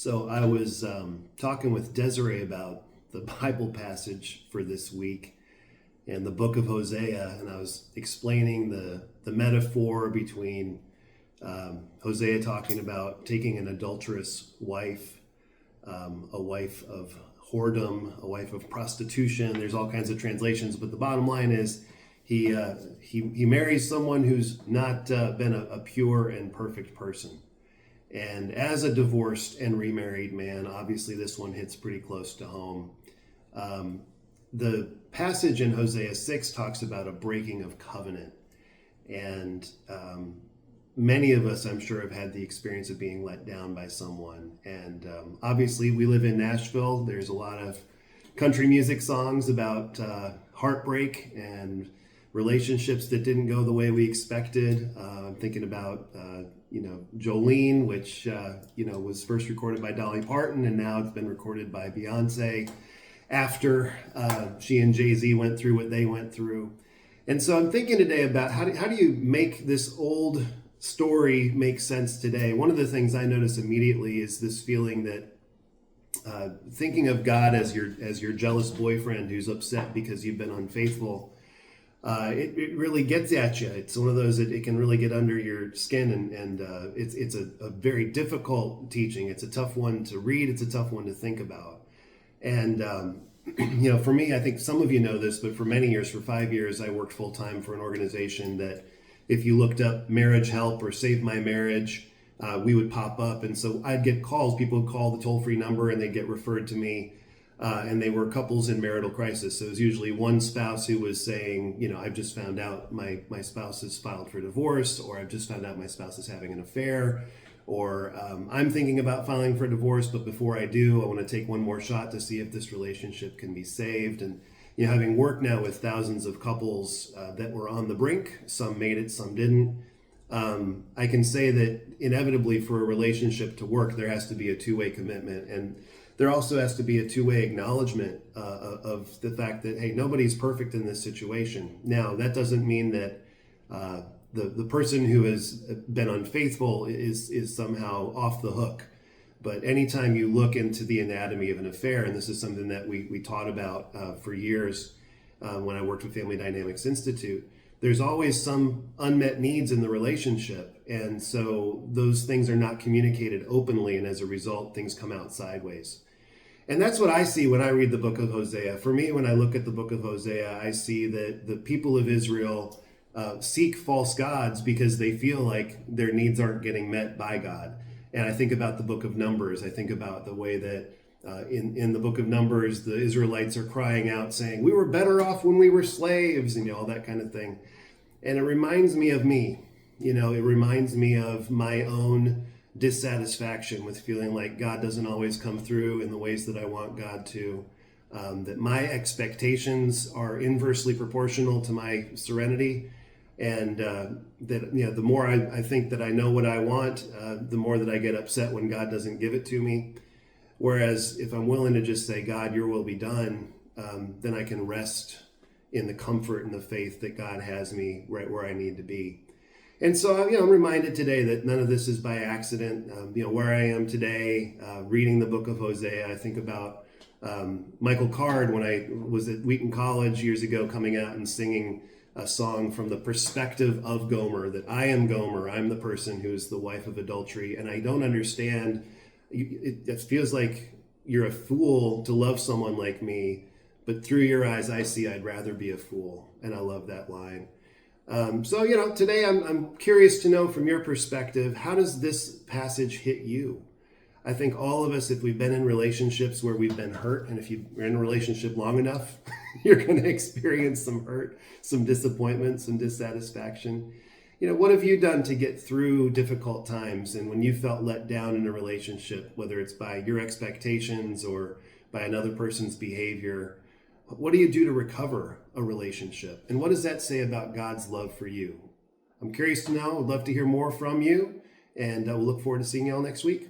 So I was talking with Desiree about the Bible passage for this week and the book of Hosea, and I was explaining the metaphor between Hosea talking about taking an adulterous wife, a wife of whoredom, a wife of prostitution. There's all kinds of translations, but the bottom line is he marries someone who's not been a pure and perfect person. And as a divorced and remarried man, obviously this one hits pretty close to home. The passage in Hosea 6 talks about a breaking of covenant. And many of us, I'm sure, have had the experience of being let down by someone. And obviously we live in Nashville. There's a lot of country music songs about heartbreak and relationships that didn't go the way we expected. I'm thinking about Jolene, which was first recorded by Dolly Parton, and now it's been recorded by Beyonce after she and Jay-Z went through what they went through. And so I'm thinking today about how do you make this old story make sense today? One of the things I notice immediately is this feeling that thinking of God as your jealous boyfriend who's upset because you've been unfaithful. It really gets at you. It's one of those that it can really get under your skin, and it's a very difficult teaching. It's a tough one to read. It's a tough one to think about. And for me, I think some of you know this, but for many years, for 5 years, I worked full time for an organization that, if you looked up marriage help or save my marriage, we would pop up. And so I'd get calls. People would call the toll-free number, and they'd get referred to me. And they were couples in marital crisis. So it was usually one spouse who was saying, I've just found out my spouse has filed for divorce, or I've just found out my spouse is having an affair, or I'm thinking about filing for divorce, but before I do, I want to take one more shot to see if this relationship can be saved. And having worked now with thousands of couples that were on the brink, some made it, some didn't. I can say that inevitably for a relationship to work, there has to be a two-way commitment. And there also has to be a two-way acknowledgement of the fact that, hey, nobody's perfect in this situation. Now, that doesn't mean that the person who has been unfaithful is somehow off the hook. But anytime you look into the anatomy of an affair, and this is something that we taught about for years when I worked with Family Dynamics Institute, there's always some unmet needs in the relationship. And so those things are not communicated openly, and as a result, things come out sideways. And that's what I see when I read the book of Hosea. For me, when I look at the book of Hosea, I see that the people of Israel seek false gods because they feel like their needs aren't getting met by God. And I think about the book of Numbers. I think about the way that in the book of Numbers, the Israelites are crying out saying, we were better off when we were slaves, and all that kind of thing. And it reminds me of me. It reminds me of my own dissatisfaction with feeling like God doesn't always come through in the ways that I want God to, that my expectations are inversely proportional to my serenity, and that the more I think that I know what I want, the more that I get upset when God doesn't give it to me. Whereas if I'm willing to just say, God, your will be done, then I can rest in the comfort and the faith that God has me right where I need to be. And so, I'm reminded today that none of this is by accident. Where I am today, reading the book of Hosea, I think about Michael Card when I was at Wheaton College years ago, coming out and singing a song from the perspective of Gomer, that I am Gomer, I'm the person who's the wife of adultery, and I don't understand. It feels like you're a fool to love someone like me, but through your eyes, I see I'd rather be a fool. And I love that line. Today I'm curious to know from your perspective, how does this passage hit you? I think all of us, if we've been in relationships where we've been hurt, and if you're in a relationship long enough, you're going to experience some hurt, some disappointment, some dissatisfaction. What have you done to get through difficult times? And when you felt let down in a relationship, whether it's by your expectations or by another person's behavior, what do you do to recover a relationship? And what does that say about God's love for you? I'm curious to know. I'd love to hear more from you. And we'll look forward to seeing you all next week.